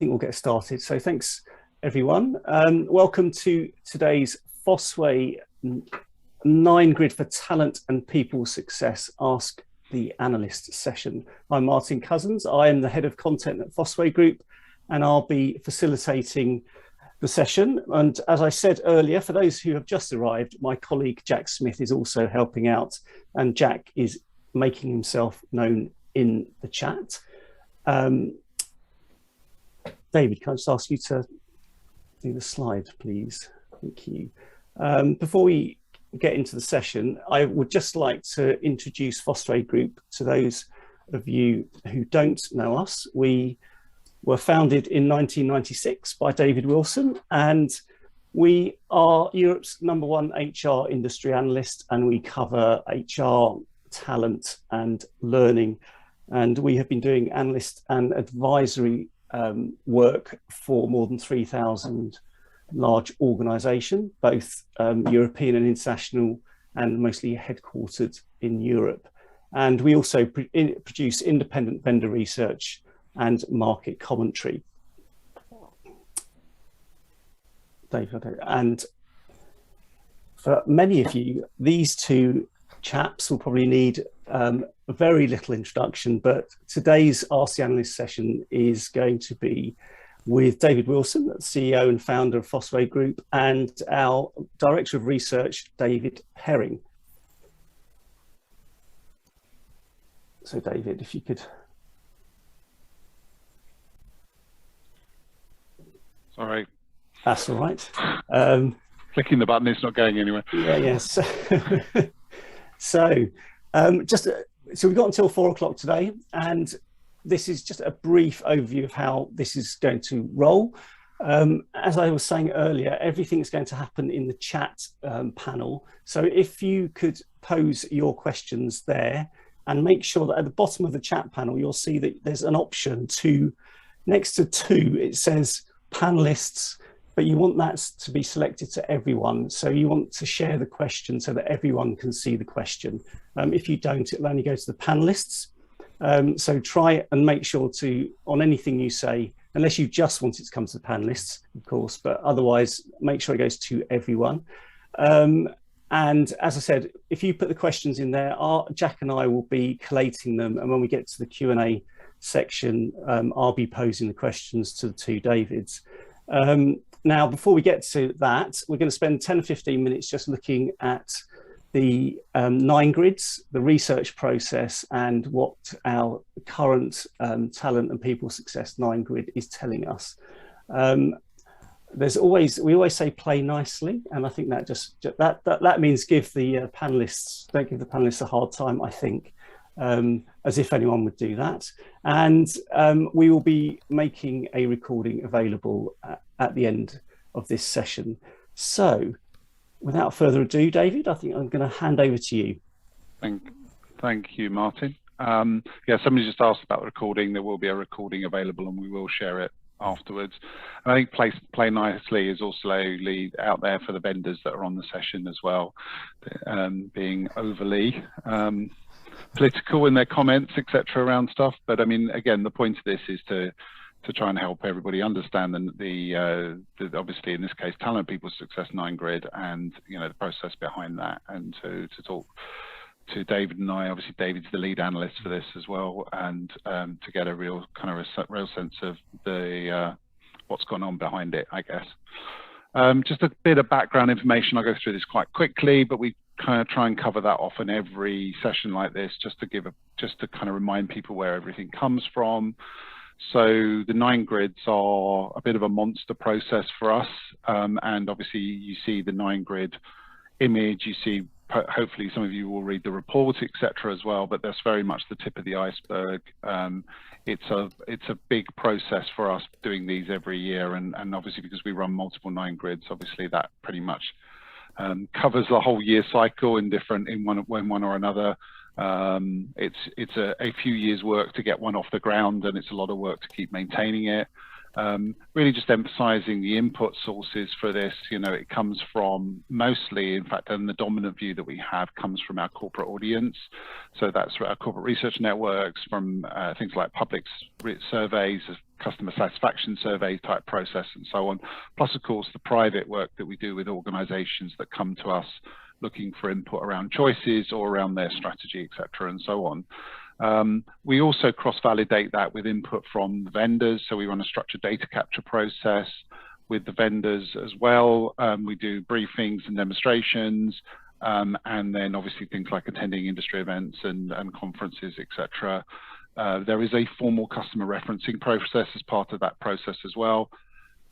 think we'll get started. So thanks, everyone. Welcome to today's Fosway 9-grid for talent and people success Ask the Analyst session. I'm Martin Cousins. I am the head of content at Fosway Group, and I'll be facilitating the session. And as I said earlier, for those who have just arrived, my colleague Jack Smith is also helping out, and Jack is making himself known in the chat. David, can I just ask you to do the slide, please? Thank you. Before we get into the session, I would just like to introduce Fosway Group to those of you who don't know us. We were founded in 1996 by David Wilson, and we are Europe's #1 HR industry analyst, and we cover HR, talent and learning. And we have been doing analyst and advisory work for more than 3,000 large organisations, both European and international, and mostly headquartered in Europe. And we also produce independent vendor research and market commentary. David, and for many of you, these two chaps will probably need very little introduction, but today's Ask the Analyst session is going to be with David Wilson, CEO and founder of Fosway Group, and our Director of Research, David Herring. So David, if you could. Sorry. That's all right. Clicking the button, it's not going anywhere. Yeah, yes. So we've got until 4 o'clock today, and this is just a brief overview of how this is going to roll. As I was saying earlier, everything's going to happen in the chat panel. So if you could pose your questions there, and make sure that at the bottom of the chat panel, you'll see that there's an option to, next to 2, it says panelists, but you want that to be selected to everyone. So you want to share the question so that everyone can see the question. If you don't, it'll only go to the panelists. So try and make sure to, on anything you say, unless you just want it to come to the panelists, of course, but otherwise make sure it goes to everyone. And as I said, if you put the questions in there, Jack and I will be collating them. And when we get to the Q&A section, I'll be posing the questions to the two Davids. Now, before we get to that, we're going to spend 10 or 15 minutes just looking at the 9 grids, the research process, and what our current talent and people success 9 grid is telling us. We always say play nicely, and I think that that means don't give the panelists a hard time, I think, as if anyone would do that. And we will be making a recording available at the end of this session. So without further ado, David, I think I'm going to hand over to you. Thank you, Martin. Yeah, somebody just asked about the recording. There will be a recording available, and we will share it afterwards. And I think play nicely is also out there for the vendors that are on the session as well, being overly political in their comments, etc., around stuff. But I mean, again, the point of this is to try and help everybody understand the obviously in this case talent people success 9 grid, and the process behind that, and to talk to David and I. Obviously David's the lead analyst for this as well, and to get a real sense of the what's gone on behind it, I guess. Just a bit of background information. I'll go through this quite quickly, but we kind of try and cover that off in every session like this, just to kind of remind people where everything comes from. So the 9 grids are a bit of a monster process for us, and obviously you see the 9 grid image, you see, hopefully some of you will read the report, etc., as well, but that's very much the tip of the iceberg. It's a big process for us doing these every year, and obviously because we run multiple 9 grids, obviously that pretty much covers the whole year cycle in one or another. It's a few years work to get one off the ground, and it's a lot of work to keep maintaining it. Really just emphasizing the input sources for this. It comes from mostly, in fact, and the dominant view that we have comes from our corporate audience. So that's our corporate research networks, from things like public surveys, customer satisfaction survey type process, and so on. Plus, of course, the private work that we do with organizations that come to us looking for input around choices or around their strategy, etc., and so on. We also cross-validate that with input from the vendors. So we run a structured data capture process with the vendors as well. We do briefings and demonstrations, and then obviously things like attending industry events and conferences, etc. There is a formal customer referencing process as part of that process as well.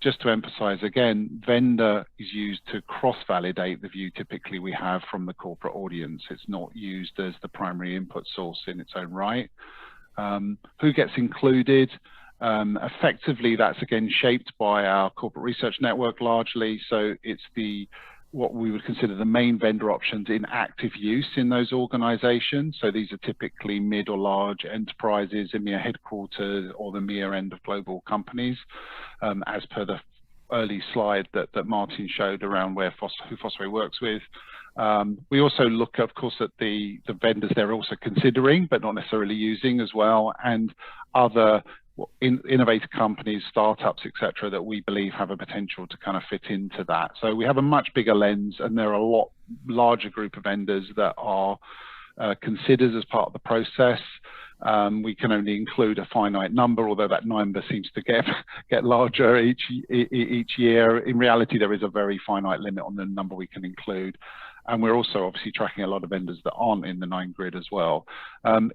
Just to emphasize again, vendor is used to cross-validate the view typically we have from the corporate audience. It's not used as the primary input source in its own right. Who gets included? Effectively, that's again shaped by our corporate research network largely. So it's what we would consider the main vendor options in active use in those organizations. So these are typically mid or large enterprises, EMEA headquarters, or the EMEA end of global companies, as per the early slide that Martin showed around who Fosway works with. We also look, of course, at the vendors they're also considering, but not necessarily using as well, and other innovative companies, startups, etc., that we believe have a potential to kind of fit into that. So we have a much bigger lens, and there are a lot larger group of vendors that are considered as part of the process. We can only include a finite number, although that number seems to get larger each year. In reality, there is a very finite limit on the number we can include. And we're also obviously tracking a lot of vendors that aren't in the 9 grid as well.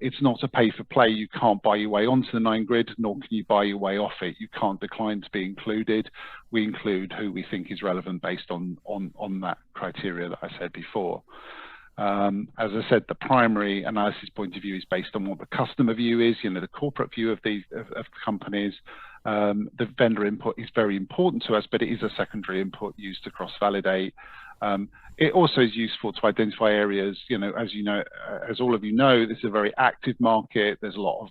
It's not a pay for play. You can't buy your way onto the 9 grid, nor can you buy your way off it. You can't decline to be included. We include who we think is relevant based on that criteria that I said before. As I said, the primary analysis point of view is based on what the customer view is, the corporate view of the companies. The vendor input is very important to us, but it is a secondary input used to cross-validate. It also is useful to identify areas, as all of you know, this is a very active market. There's a lot of,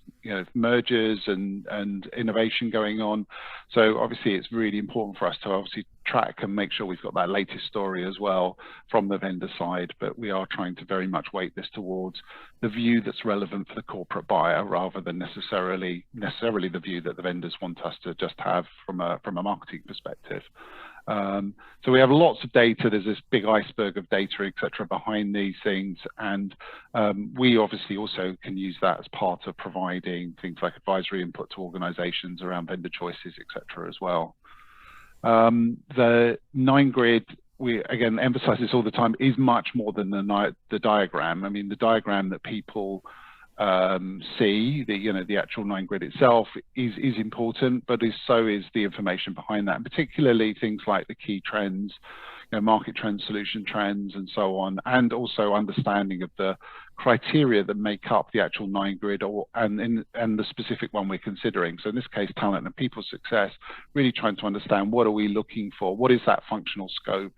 mergers and innovation going on. So obviously it's really important for us to obviously track and make sure we've got that latest story as well from the vendor side, but we are trying to very much weight this towards the view that's relevant for the corporate buyer rather than necessarily the view that the vendors want us to just have from a marketing perspective. So we have lots of data. There's this big iceberg of data, etc., behind these things, and we obviously also can use that as part of providing things like advisory input to organizations around vendor choices, etc., as well. The 9 grid, we again emphasize this all the time, is much more than the diagram. I mean, the diagram that people see, the actual 9 grid itself is important, but so is the information behind that, and particularly things like the key trends, market trends, solution trends, and so on, and also understanding of the criteria that make up the actual 9 grid and the specific one we're considering. So in this case, talent and people success, really trying to understand what are we looking for, what is that functional scope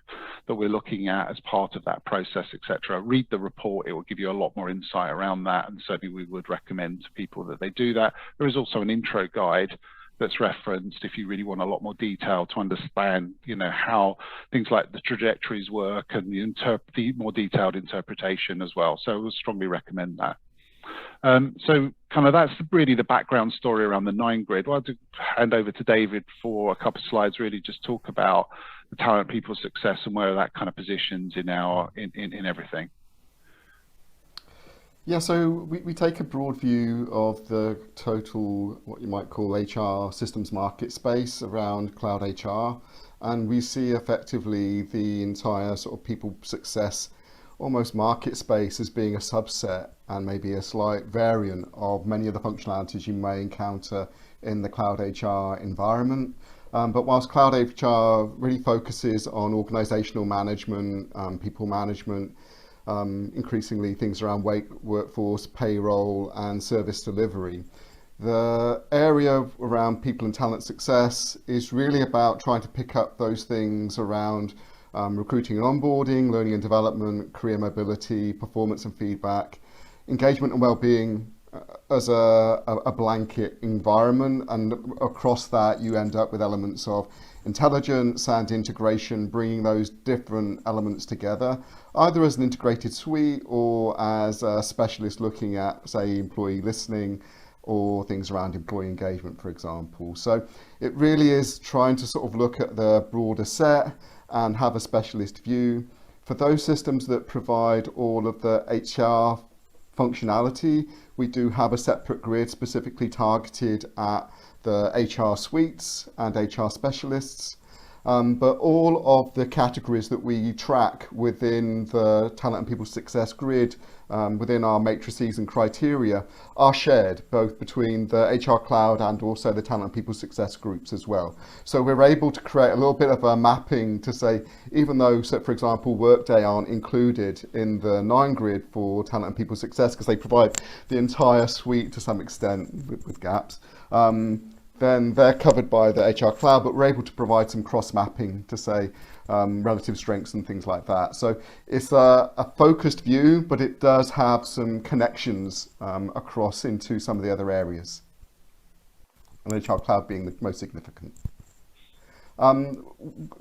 that we're looking at as part of that process, etc. Read the report, it will give you a lot more insight around that, and certainly we would recommend to people that they do that. There is also an intro guide that's referenced if you really want a lot more detail to understand, how things like the trajectories work and the more detailed interpretation as well. So I would strongly recommend that. So kind of that's really the background story around the 9 grid. Well, I'll hand over to David for a couple of slides, really just talk about the talent, people, success, and where that kind of positions in everything. Yeah, so we take a broad view of the total, what you might call HR systems market space around cloud HR, and we see effectively the entire sort of people success almost market space as being a subset and maybe a slight variant of many of the functionalities you may encounter in the cloud HR environment. But whilst cloud HR really focuses on organisational management, people management, increasingly things around workforce, payroll, and service delivery, the area around people and talent success is really about trying to pick up those things around recruiting and onboarding, learning and development, career mobility, performance and feedback, engagement and well-being, as a blanket environment, and across that you end up with elements of intelligence and integration, bringing those different elements together, either as an integrated suite or as a specialist looking at, say, employee listening or things around employee engagement, for example. So it really is trying to sort of look at the broader set and have a specialist view. For those systems that provide all of the HR functionality, we do have a separate grid specifically targeted at the HR suites and HR specialists. But all of the categories that we track within the talent and people success grid, within our matrices and criteria, are shared both between the HR cloud and also the talent and people success groups as well. So we're able to create a little bit of a mapping to say, even though, so for example, Workday aren't included in the 9 grid for talent and people success because they provide the entire suite to some extent with gaps, then they're covered by the HR cloud, but we're able to provide some cross mapping to say relative strengths and things like that. So it's a focused view, but it does have some connections across into some of the other areas, and HR cloud being the most significant.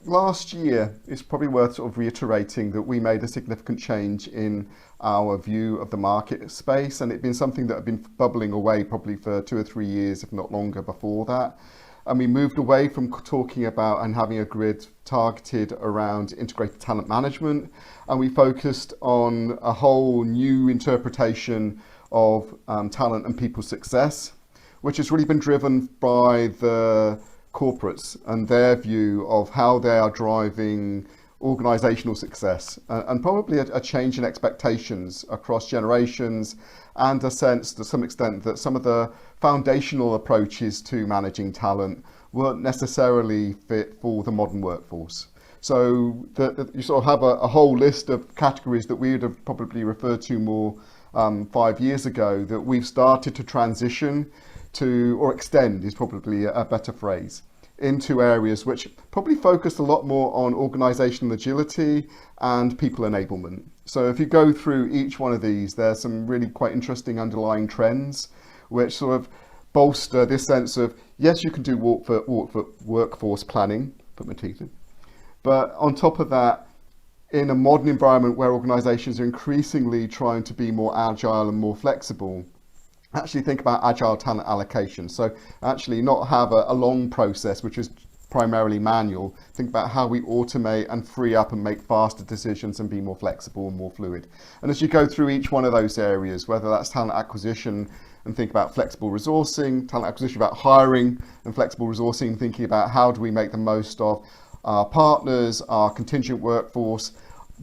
Last year, it's probably worth sort of reiterating that we made a significant change in our view of the market space, and it's been something that had been bubbling away probably for 2 or 3 years, if not longer, before that. And we moved away from talking about and having a grid targeted around integrated talent management, and we focused on a whole new interpretation of talent and people success, which has really been driven by the corporates and their view of how they are driving organisational success, and probably a change in expectations across generations, and a sense to some extent that some of the foundational approaches to managing talent weren't necessarily fit for the modern workforce. So you sort of have a whole list of categories that we would have probably referred to more 5 years ago that we've started to transition to, or extend is probably a better phrase, into areas which probably focus a lot more on organisational agility and people enablement. So if you go through each one of these, there's some really quite interesting underlying trends which sort of bolster this sense of, yes, you can do workforce planning, put my teeth in, but on top of that, in a modern environment where organisations are increasingly trying to be more agile and more flexible, actually think about agile talent allocation. So actually not have a long process, which is primarily manual. Think about how we automate and free up and make faster decisions and be more flexible and more fluid. And as you go through each one of those areas, whether that's talent acquisition and think about flexible resourcing, talent acquisition about hiring and flexible resourcing, thinking about how do we make the most of our partners, our contingent workforce,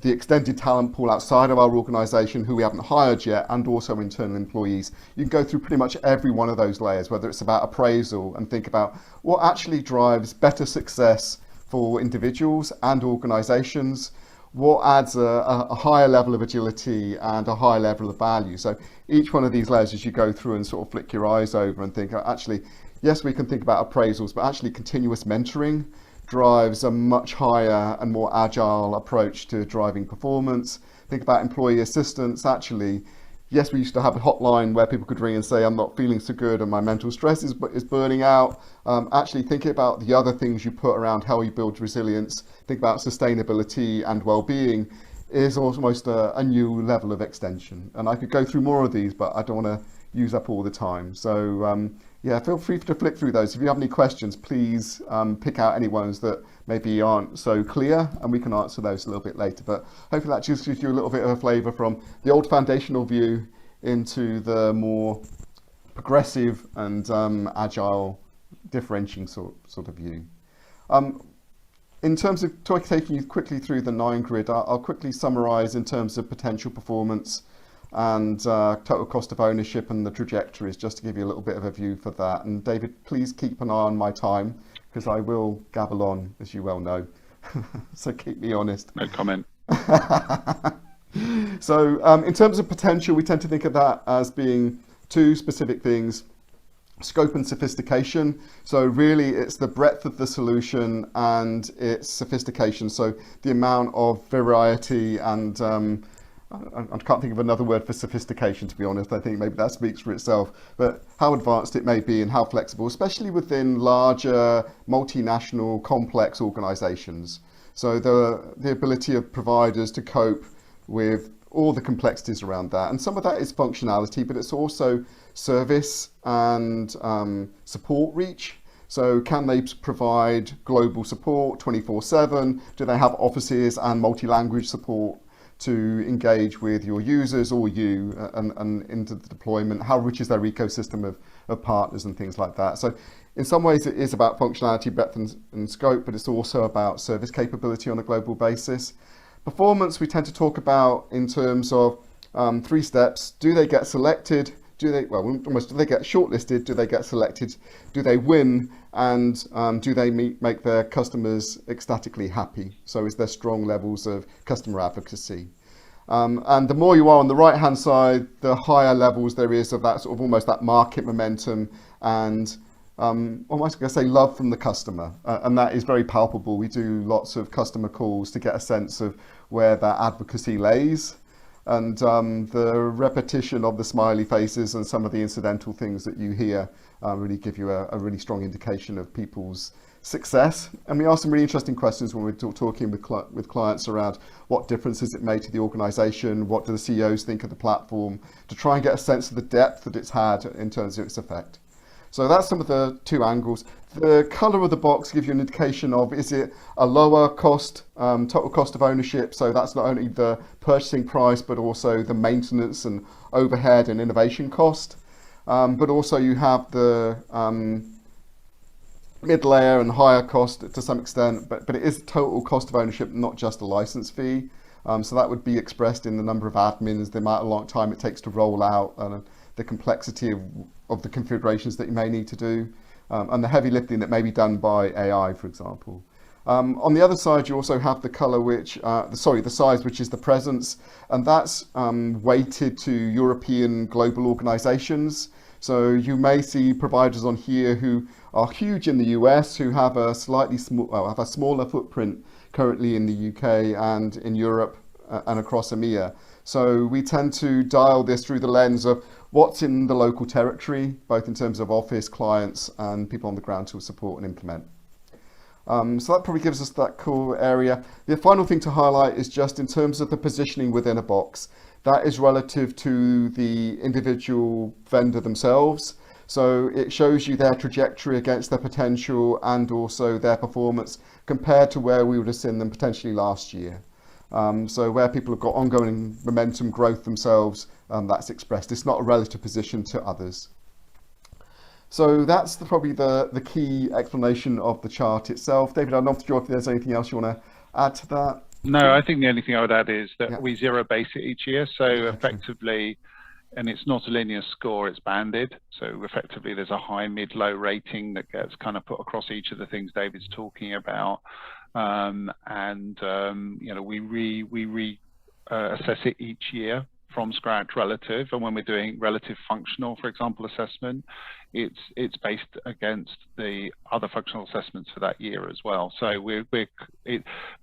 the extended talent pool outside of our organisation who we haven't hired yet, and also internal employees. You can go through pretty much every one of those layers, whether it's about appraisal and think about what actually drives better success for individuals and organisations, what adds a higher level of agility and a higher level of value. So each one of these layers, as you go through and sort of flick your eyes over and think, actually, yes, we can think about appraisals, but actually continuous mentoring drives a much higher and more agile approach to driving performance. Think about employee assistance. Actually, yes, we used to have a hotline where people could ring and say, I'm not feeling so good and my mental stress is burning out. Actually thinking about the other things you put around how you build resilience, think about sustainability and well-being is almost a new level of extension. And I could go through more of these, but I don't want to use up all the time. So yeah, feel free to flick through those. If you have any questions, please pick out any ones that maybe aren't so clear, and we can answer those a little bit later. But hopefully that just gives you a little bit of a flavour from the old foundational view into the more progressive and agile differentiating sort of view. In terms of taking you quickly through the 9 grid, I'll quickly summarise in terms of potential performance and total cost of ownership and the trajectories, just to give you a little bit of a view for that. And David, please keep an eye on my time, because I will gabble on, as you well know. So keep me honest. No comment. So in terms of potential, we tend to think of that as being 2 specific things: scope and sophistication. So really it's the breadth of the solution and its sophistication. So the amount of variety and I can't think of another word for sophistication, to be honest. I think maybe that speaks for itself, but how advanced it may be and how flexible, especially within larger, multinational, complex organizations. So the ability of providers to cope with all the complexities around that. And some of that is functionality, but it's also service and support reach. So can they provide global support 24/7? Do they have offices and multi-language support to engage with your users or you and into the deployment? How rich is their ecosystem of partners and things like that? So in some ways it is about functionality, breadth and scope, but it's also about service capability on a global basis. Performance we tend to talk about in terms of 3 steps. Do they get selected? Do they get shortlisted? Do they get selected? Do they win? And do they make their customers ecstatically happy? So is there strong levels of customer advocacy? And the more you are on the right hand side, the higher levels there is of that sort of almost that market momentum and almost going to say love from the customer. And that is very palpable. We do lots of customer calls to get a sense of where that advocacy lays. And the repetition of the smiley faces and some of the incidental things that you hear really give you a really strong indication of people's success. And we ask some really interesting questions when we're talking with clients around what differences it made to the organization, what do the CEOs think of the platform, to try and get a sense of the depth that it's had in terms of its effect. So that's some of the 2 angles. The color of the box gives you an indication of, is it a lower cost, total cost of ownership? So that's not only the purchasing price, but also the maintenance and overhead and innovation cost. But also you have the mid-layer and higher cost to some extent, but it is total cost of ownership, not just a license fee. So that would be expressed in the number of admins, the amount of long time it takes to roll out, the complexity of the configurations that you may need to do, and the heavy lifting that may be done by AI, for example. On the other side, you also have the color, which, the size, which is the presence, and that's weighted to European global organizations. So you may see providers on here who are huge in the US, who have a smaller footprint currently in the UK and in Europe and across EMEA. So we tend to dial this through the lens of what's in the local territory, both in terms of office, clients, and people on the ground to support and implement. So that probably gives us that cool area. The final thing to highlight is just in terms of the positioning within a box. That is relative to the individual vendor themselves. So it shows you their trajectory against their potential and also their performance compared to where we would have seen them potentially last year. So where people have got ongoing momentum growth themselves, that's expressed. It's not a relative position to others. So that's probably the key explanation of the chart itself. David, I'm not sure if there's anything else you want to add to that. No, I think the only thing I would add is that we zero base it each year. So effectively, and it's not a linear score, it's banded. So effectively there's a high, mid, low rating that gets kind of put across each of the things David's talking about. You know, we assess it each year from scratch relative, and when we're doing relative functional, for example, assessment, it's based against the other functional assessments for that year as well. So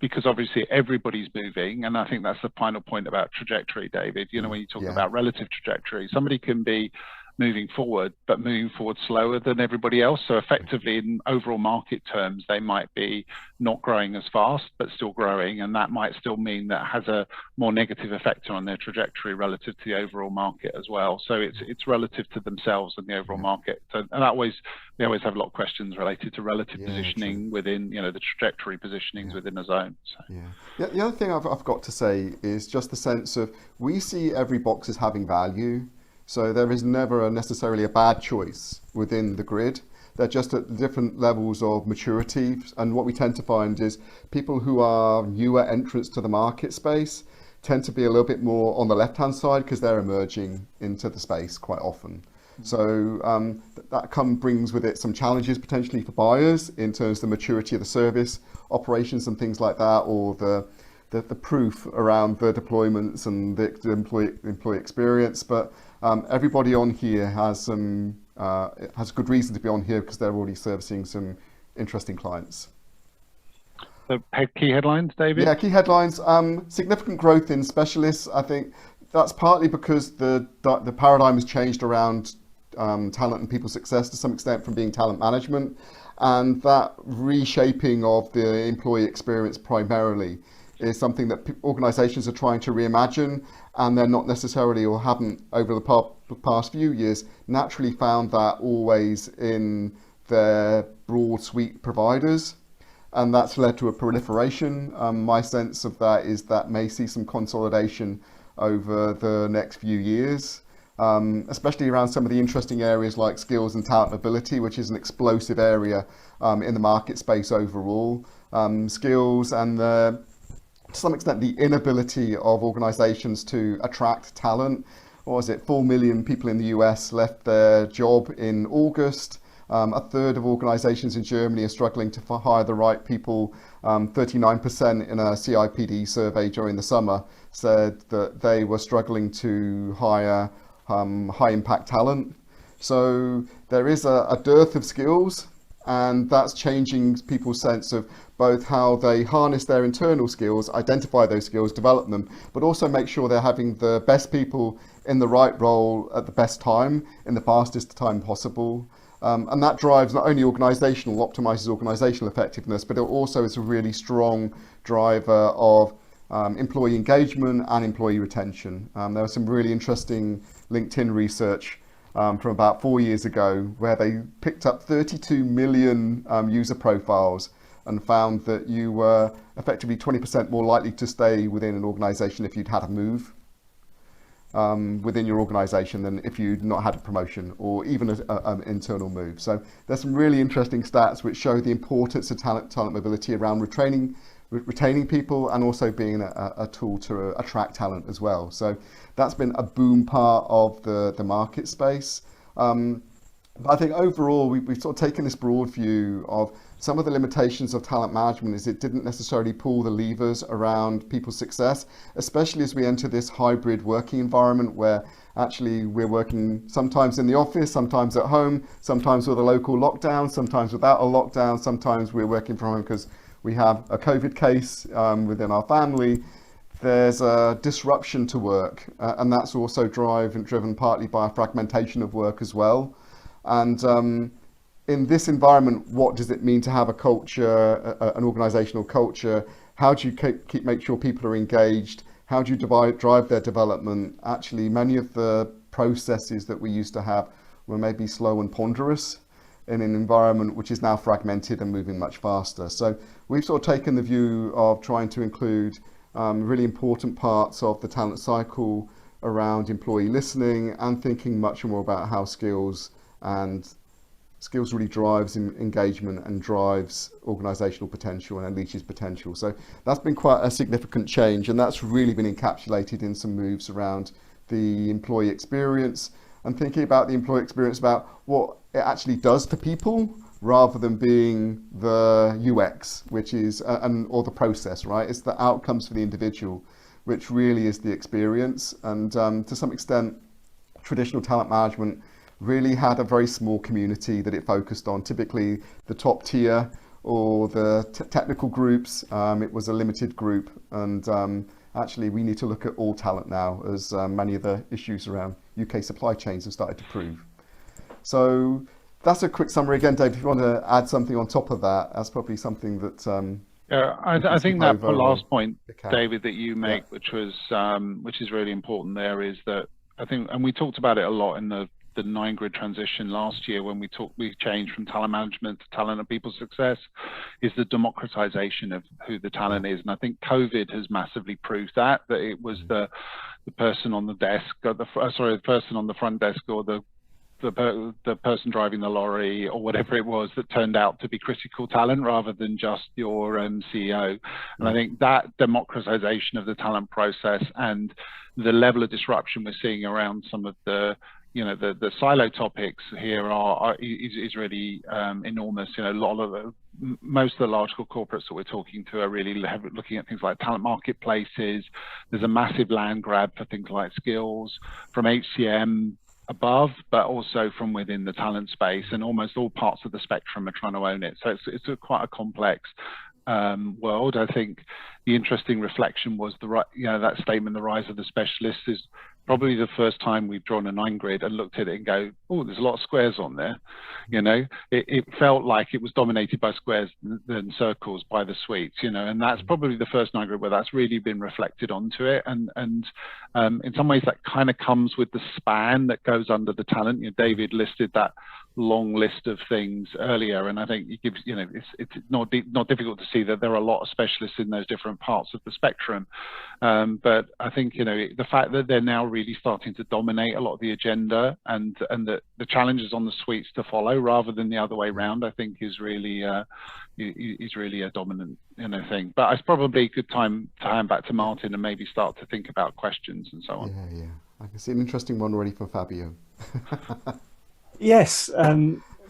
because obviously everybody's moving, and I think that's the final point about trajectory, David. You know, when you talk about relative trajectory, somebody can be moving forward, but moving forward slower than everybody else. So effectively, in overall market terms, they might be not growing as fast, but still growing, and that might still mean that has a more negative effect on their trajectory relative to the overall market as well. So it's relative to themselves and the overall market. So, and we always have a lot of questions related to relative positioning within, you know, the trajectory positionings within a zone. So. The other thing I've got to say is just the sense of we see every box as having value. So there is never necessarily a bad choice within the grid. They're just at different levels of maturity. And what we tend to find is people who are newer entrants to the market space tend to be a little bit more on the left-hand side because they're emerging into the space quite often. So that brings with it some challenges potentially for buyers in terms of the maturity of the service, operations and things like that, or the proof around the deployments and the employee experience. But everybody on here has good reason to be on here because they're already servicing some interesting clients. So key headlines, David? Yeah, key headlines. Significant growth in specialists. I think that's partly because the paradigm has changed around talent and people success to some extent from being talent management, and that reshaping of the employee experience primarily is something that organisations are trying to reimagine, and they're not necessarily, or haven't over the past few years, naturally found that always in their broad suite providers. And that's led to a proliferation. My sense of that is that may see some consolidation over the next few years, especially around some of the interesting areas like skills and talent mobility, which is an explosive area in the market space overall. Skills and to some extent the inability of organizations to attract talent. What was it, 4 million people in the US left their job in August. A third of organisations in Germany are struggling to hire the right people. 39% in a CIPD survey during the summer said that they were struggling to hire high impact talent. So there is a dearth of skills, and that's changing people's sense of both how they harness their internal skills, identify those skills, develop them, but also make sure they're having the best people in the right role at the best time, in the fastest time possible. And that drives not only optimises organisational effectiveness, but it also is a really strong driver of employee engagement and employee retention. There was some really interesting LinkedIn research from about 4 years ago where they picked up 32 million user profiles and found that you were effectively 20% more likely to stay within an organisation if you'd had a move within your organisation than if you'd not had a promotion or even an internal move. So there's some really interesting stats which show the importance of talent mobility around retaining people and also being a tool to attract talent as well. So that's been a boom part of the market space. But I think overall we've sort of taken this broad view of some of the limitations of talent management is it didn't necessarily pull the levers around people's success, especially as we enter this hybrid working environment where actually we're working sometimes in the office, sometimes at home, sometimes with a local lockdown, sometimes without a lockdown, sometimes we're working from home because we have a COVID case within our family. There's a disruption to work, and that's also driven partly by a fragmentation of work as well. And in this environment, what does it mean to have a culture, an organisational culture? How do you make sure people are engaged? How do you drive their development? Actually, many of the processes that we used to have were maybe slow and ponderous in an environment which is now fragmented and moving much faster. So we've sort of taken the view of trying to include really important parts of the talent cycle around employee listening and thinking much more about how skills really drives engagement and drives organisational potential and unleashes potential. So that's been quite a significant change, and that's really been encapsulated in some moves around the employee experience and thinking about the employee experience about what it actually does to people rather than being the UX, which is, or the process, right? It's the outcomes for the individual, which really is the experience. And to some extent, traditional talent management really had a very small community that it focused on, typically the top tier or the technical groups. It was a limited group, and actually we need to look at all talent now, as many of the issues around UK supply chains have started to prove. So that's a quick summary. Again, Dave, if you want to add something on top of that, that's probably something that yeah, I think that last point, David, that you make, which is really important there, is that I think, and we talked about it a lot in the 9-grid transition last year when we changed from talent management to talent and people success, is the democratization of who the talent is. And I think COVID has massively proved that it was the person on the desk, or the person on the front desk, or the person driving the lorry or whatever it was that turned out to be critical talent rather than just your CEO. And I think that democratization of the talent process and the level of disruption we're seeing around some of the silo topics here is really enormous. Most of the large corporates that we're talking to are really looking at things like talent marketplaces. There's a massive land grab for things like skills from HCM above, but also from within the talent space, and almost all parts of the spectrum are trying to own it. So it's quite a complex world. I think the interesting reflection was that statement, the rise of the specialist, is probably the first time we've drawn a 9 grid and looked at it and go, oh, there's a lot of squares on there. It felt like it was dominated by squares than circles by the suites, and that's probably the first 9 grid where that's really been reflected onto it. And in some ways that kind of comes with the span that goes under the talent. David listed that long list of things earlier, and I think it gives, it's not difficult to see that there are a lot of specialists in those different parts of the spectrum. But I think the fact that they're now really starting to dominate a lot of the agenda, and the challenges on the suites to follow rather than the other way around, I think is really a dominant thing. But it's probably a good time to hand back to Martin and maybe start to think about questions and so on. Yeah, I can see an interesting one already from Fabio. Yes,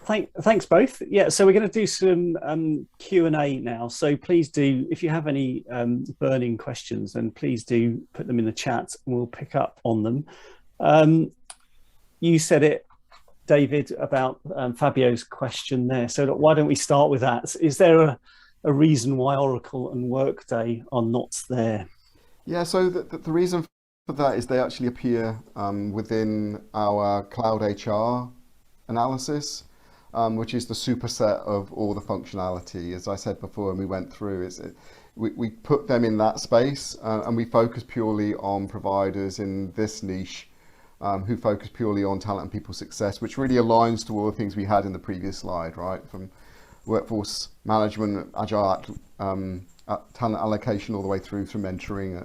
thanks both. Yeah, so we're going to do some Q&A now. So please do, if you have any burning questions, then please do put them in the chat and we'll pick up on them. You said it, David, about Fabio's question there. So why don't we start with that? Is there a reason why Oracle and Workday are not there? Yeah, so the reason for that is they actually appear within our cloud HR analysis, which is the superset of all the functionality. As I said before, and we went through, we put them in that space, and we focus purely on providers in this niche who focus purely on talent and people success, which really aligns to all the things we had in the previous slide, right? From workforce management, agile talent allocation, all the way through mentoring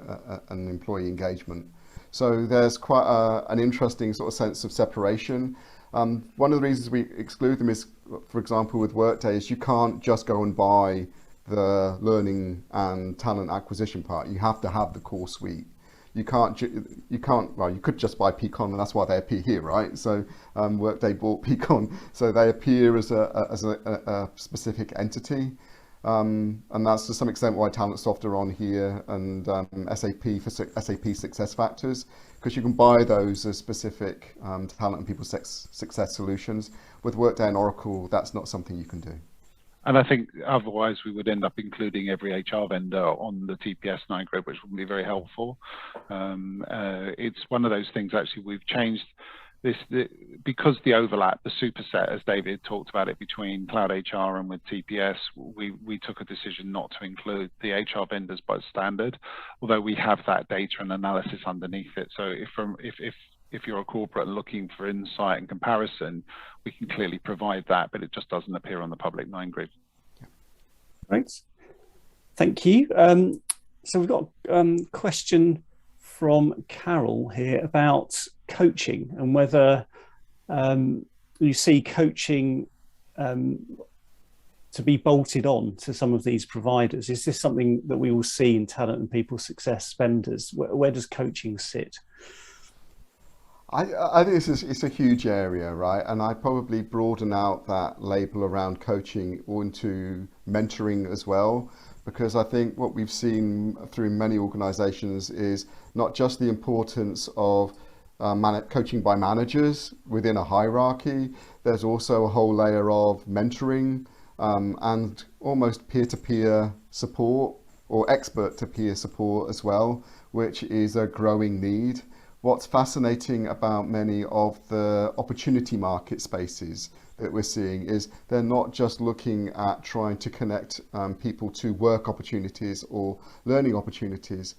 and employee engagement. So there's quite an interesting sort of sense of separation. One of the reasons we exclude them is, for example, with Workday, is you can't just go and buy the learning and talent acquisition part. You have to have the core suite. You can't, well, you could just buy Peakon, and that's why they appear here, right? So Workday bought Peakon, so they appear as a specific entity. And that's to some extent why Talentsoft are on here, and SAP for SAP SuccessFactors, because you can buy those as specific talent and people success solutions. With Workday and Oracle, that's not something you can do. And I think otherwise we would end up including every HR vendor on the TPS 9 grid, which wouldn't be very helpful. It's one of those things, actually, we've changed this because the overlap, the superset, as David talked about it, between cloud HR and with TPS, we took a decision not to include the HR vendors by standard, although we have that data and analysis underneath it. So if you're a corporate and looking for insight and comparison, we can clearly provide that, but it just doesn't appear on the public 9 grid. Great, thank you. So we've got a question from Carol here about coaching and whether you see coaching to be bolted on to some of these providers. Is this something that we will see in talent and people success vendors? Where does coaching sit? I think it's a huge area, right? And I probably broaden out that label around coaching into mentoring as well, because I think what we've seen through many organizations is not just the importance of coaching by managers within a hierarchy. There's also a whole layer of mentoring and almost peer-to-peer support, or expert-to-peer support as well, which is a growing need. What's fascinating about many of the opportunity market spaces that we're seeing is they're not just looking at trying to connect people to work opportunities or learning opportunities,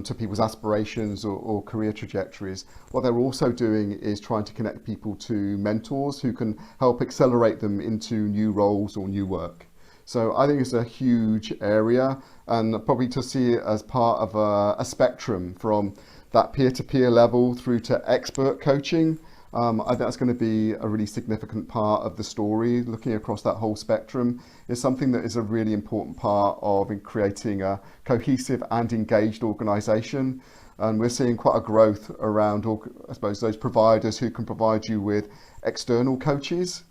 to people's aspirations or career trajectories. What they're also doing is trying to connect people to mentors who can help accelerate them into new roles or new work. So I think it's a huge area, and probably to see it as part of a spectrum from that peer-to-peer level through to expert coaching. I think that's going to be a really significant part of the story. Looking across that whole spectrum is something that is a really important part of in creating a cohesive and engaged organisation. And we're seeing quite a growth around, I suppose, those providers who can provide you with external coaches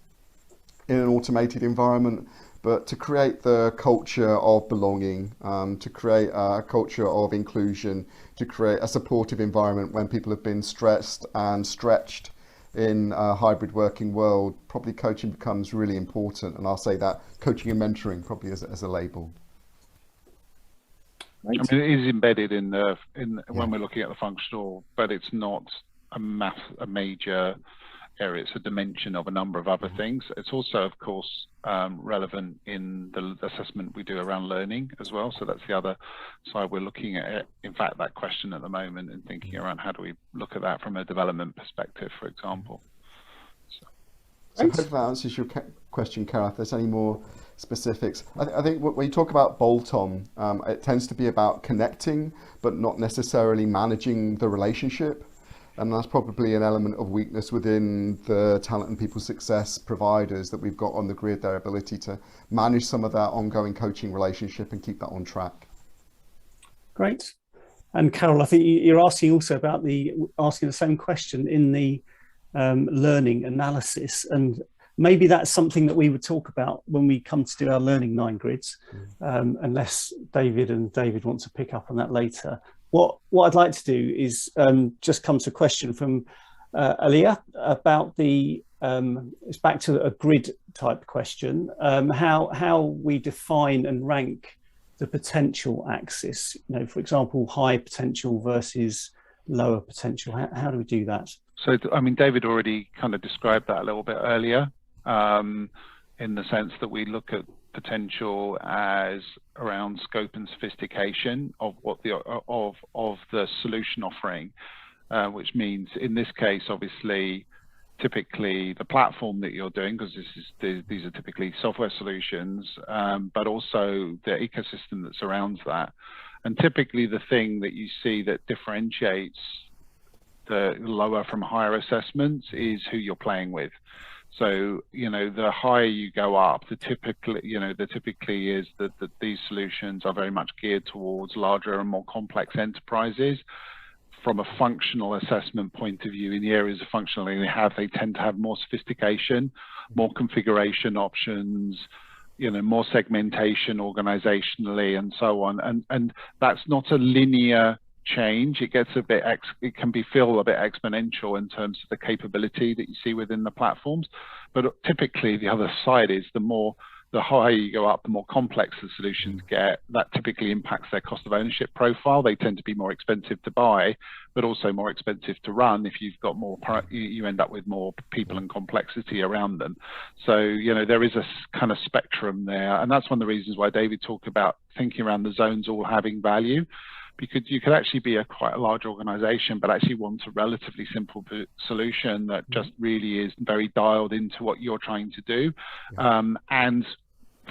in an automated environment, but to create the culture of belonging, to create a culture of inclusion, to create a supportive environment when people have been stressed and stretched in a hybrid working world, probably coaching becomes really important. And I'll say that coaching and mentoring probably as a label. Right. I mean, it is embedded in when we're looking at the functional, but it's not a major area. It's a dimension of a number of other things. It's also, of course, relevant in the assessment we do around learning as well. So that's the other side we're looking at it. In fact, that question at the moment and thinking around how do we look at that from a development perspective, for example. So I hope that answers your question, Carol. If there's any more specifics, I think when you talk about bolt-on, it tends to be about connecting, but not necessarily managing the relationship. And that's probably an element of weakness within the talent and people success providers that we've got on the grid, their ability to manage some of that ongoing coaching relationship and keep that on track. Great. And Carol, I think you're asking also about asking the same question in the learning analysis, and maybe that's something that we would talk about when we come to do our learning 9 grids, unless David want to pick up on that later. What I'd like to do is just come to a question from Aliyah about it's back to a grid type question, how we define and rank the potential axis, for example, high potential versus lower potential. How do we do that? So, I mean, David already kind of described that a little bit earlier, in the sense that we look at potential as around scope and sophistication of what of the solution offering, which means in this case, obviously, typically the platform that you're doing, because these are typically software solutions, but also the ecosystem that surrounds that. And typically the thing that you see that differentiates the lower from higher assessments is who you're playing with. So, the higher you go up, the typically is that these solutions are very much geared towards larger and more complex enterprises. From a functional assessment point of view, in the areas of functionality they tend to have more sophistication, more configuration options, more segmentation organizationally and so on. And that's not a linear change. It gets it can feel a bit exponential in terms of the capability that you see within the platforms. But typically the other side is the higher you go up, the more complex the solutions get. That typically impacts their cost of ownership profile. They tend to be more expensive to buy, but also more expensive to run. If you've got more, you end up with more people and complexity around them. So, there is a kind of spectrum there. And that's one of the reasons why David talked about thinking around the zones all having value, because you could actually be quite a large organization, but actually want a relatively simple solution that just really is very dialed into what you're trying to do. And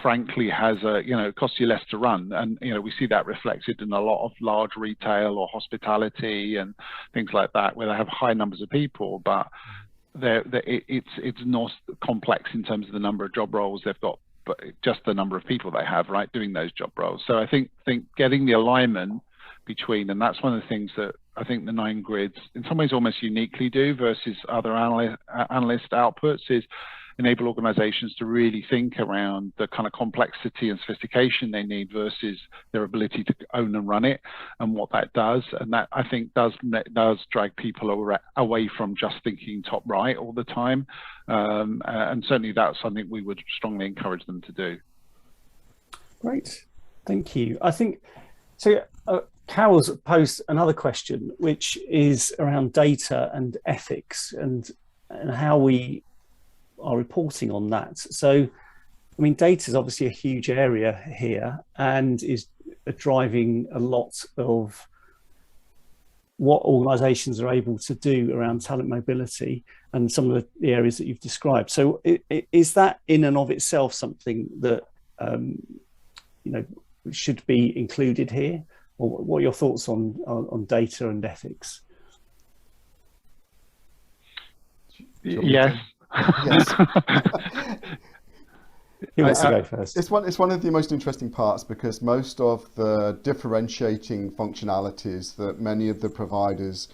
frankly it costs you less to run. And, we see that reflected in a lot of large retail or hospitality and things like that, where they have high numbers of people, but it's not complex in terms of the number of job roles they've got, but just the number of people they have, right, doing those job roles. So I think getting the alignment between, and that's one of the things that I think the 9 grids in some ways almost uniquely do versus other analyst outputs, is enable organizations to really think around the kind of complexity and sophistication they need versus their ability to own and run it, and what that does. And that, I think, does drag people away from just thinking top right all the time. And certainly that's something we would strongly encourage them to do. Great, thank you. I think so. Carol's posed another question, which is around data and ethics and how we are reporting on that. So, I mean, data is obviously a huge area here and is driving a lot of what organisations are able to do around talent mobility and some of the areas that you've described. So, is that in and of itself something that should be included here? Or what are your thoughts on data and ethics? Yes. Yes. Who wants to go first? It's one of the most interesting parts, because most of the differentiating functionalities that many of the providers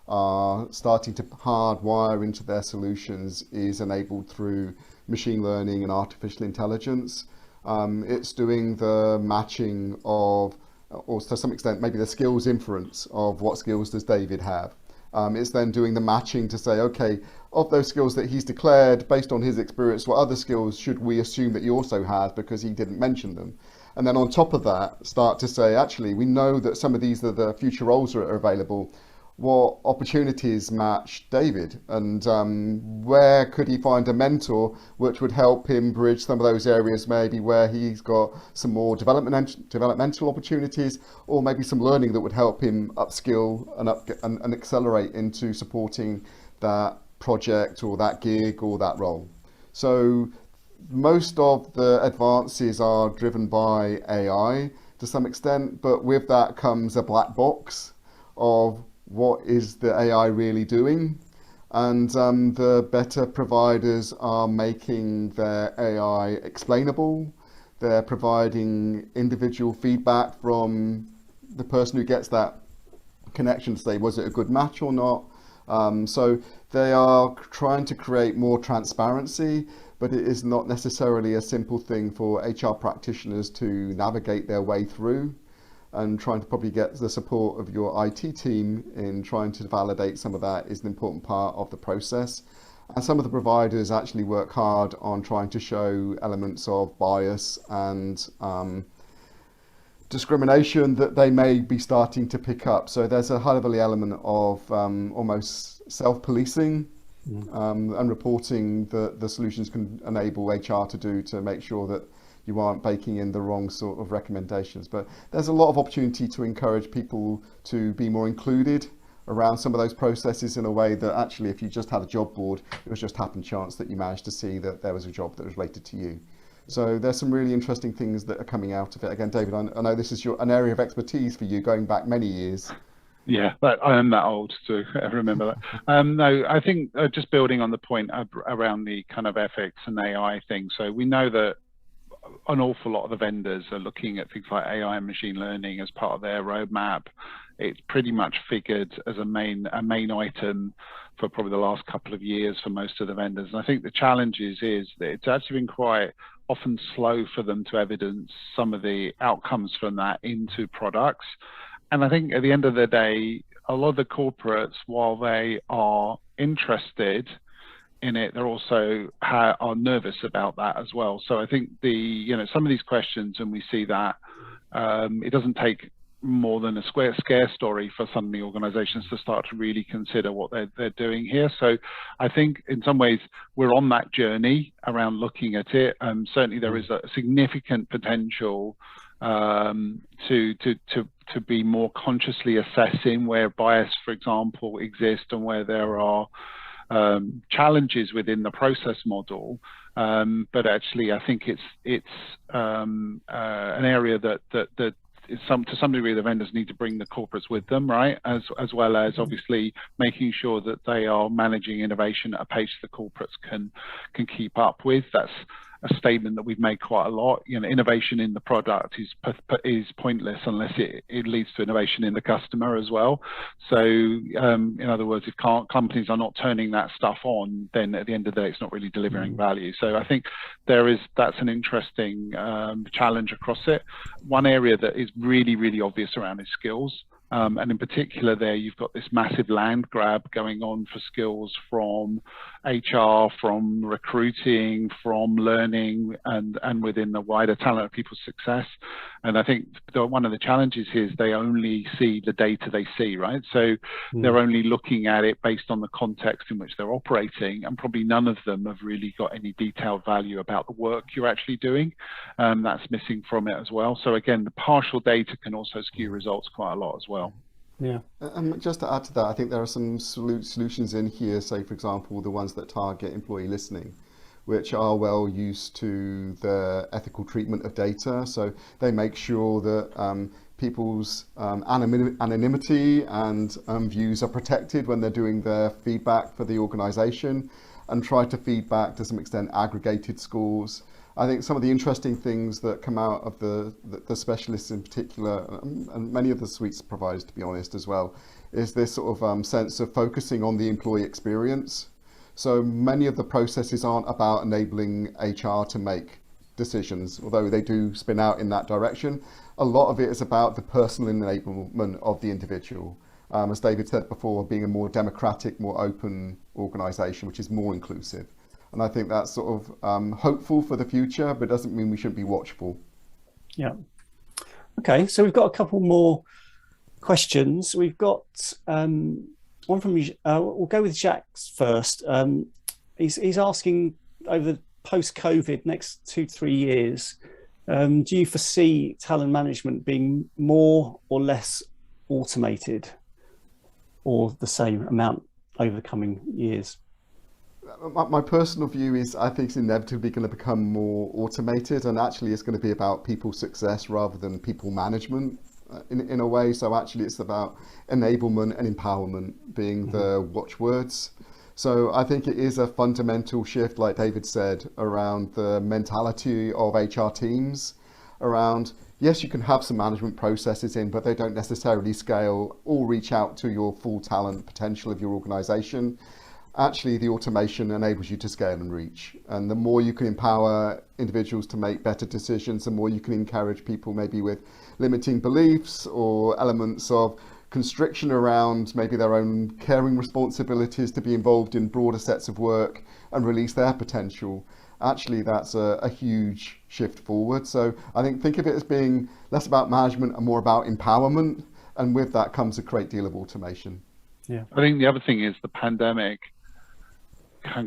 are starting to hardwire into their solutions is enabled through machine learning and artificial intelligence. It's doing the matching of, or to some extent maybe the skills inference of what skills does David have. It's then doing the matching to say, okay, of those skills that he's declared based on his experience, what other skills should we assume that he also has because he didn't mention them? And then on top of that, start to say, actually, we know that some of these are the future roles that are available. What opportunities match David, and where could he find a mentor which would help him bridge some of those areas, maybe where he's got some more developmental opportunities, or maybe some learning that would help him upskill and accelerate into supporting that project or that gig or that role. So most of the advances are driven by AI to some extent, but with that comes a black box of what is the AI really doing? And the better providers are making their AI explainable. They're providing individual feedback from the person who gets that connection to say, was it a good match or not? So they are trying to create more transparency, but it is not necessarily a simple thing for HR practitioners to navigate their way through, and trying to probably get the support of your IT team in trying to validate some of that is an important part of the process. And some of the providers actually work hard on trying to show elements of bias and discrimination that they may be starting to pick up. So there's a high level element of almost self-policing and reporting that the solutions can enable HR to do to make sure that you aren't baking in the wrong sort of recommendations. But there's a lot of opportunity to encourage people to be more included around some of those processes in a way that actually, if you just had a job board, it was just happen chance that you managed to see that there was a job that was related to you. So there's some really interesting things that are coming out of it. Again, David, I know this is an area of expertise for you going back many years. Yeah, but I am that old to remember that. No, I think just building on the point around the kind of ethics and AI thing. So we know that an awful lot of the vendors are looking at things like AI and machine learning as part of their roadmap. It's pretty much figured as a main item for probably the last couple of years for most of the vendors. And I think the challenge is that it's actually been quite often slow for them to evidence some of the outcomes from that into products. And I think at the end of the day, a lot of the corporates, while they are interested in it, they're also are nervous about that as well. So I think some of these questions, and we see that it doesn't take more than a scare story for some of the organizations to start to really consider what they're doing here. So I think in some ways we're on that journey around looking at it. Certainly there is a significant potential to be more consciously assessing where bias, for example, exists and where there are challenges within the process model. But actually, I think it's an area that to some degree the vendors need to bring the corporates with them, right? As well as obviously making sure that they are managing innovation at a pace the corporates can keep up with. That's a statement that we've made quite a lot. Innovation in the product is pointless unless it leads to innovation in the customer as well. So in other words, if companies are not turning that stuff on, then at the end of the day, it's not really delivering value. So I think that's an interesting challenge across it. One area that is really, really obvious around is skills. And in particular there, you've got this massive land grab going on for skills from HR, from recruiting, from learning, and within the wider talent of people's success. And I think one of the challenges here is they only see the data they see, right? So they're only looking at it based on the context in which they're operating, and probably none of them have really got any detailed value about the work you're actually doing. That's missing from it as well. So again, the partial data can also skew results quite a lot as well. Yeah. And just to add to that, I think there are some solutions in here, say, for example, the ones that target employee listening, which are well used to the ethical treatment of data. So they make sure that people's anonymity and views are protected when they're doing their feedback for the organization, and try to feed back to some extent aggregated scores. I think some of the interesting things that come out of the specialists in particular, and many of the suites providers, to be honest, as well, is this sort of sense of focusing on the employee experience. So many of the processes aren't about enabling HR to make decisions, although they do spin out in that direction. A lot of it is about the personal enablement of the individual. As David said before, being a more democratic, more open organisation, which is more inclusive. And I think that's sort of hopeful for the future, but doesn't mean we shouldn't be watchful. Yeah. Okay, so we've got a couple more questions. We've got one from, we'll go with Jacques first. He's asking, over the post-COVID next 2-3 years, do you foresee talent management being more or less automated, or the same amount over the coming years? My personal view is I think it's inevitably going to become more automated, and actually it's going to be about people success rather than people management in a way. So actually it's about enablement and empowerment being the watchwords. So I think it is a fundamental shift, like David said, around the mentality of HR teams around, yes, you can have some management processes in, but they don't necessarily scale or reach out to your full talent potential of your organization. Actually, the automation enables you to scale and reach. And the more you can empower individuals to make better decisions, the more you can encourage people maybe with limiting beliefs or elements of constriction around maybe their own caring responsibilities to be involved in broader sets of work and release their potential. Actually, that's a huge shift forward. So I think of it as being less about management and more about empowerment. And with that comes a great deal of automation. Yeah. I think the other thing is the pandemic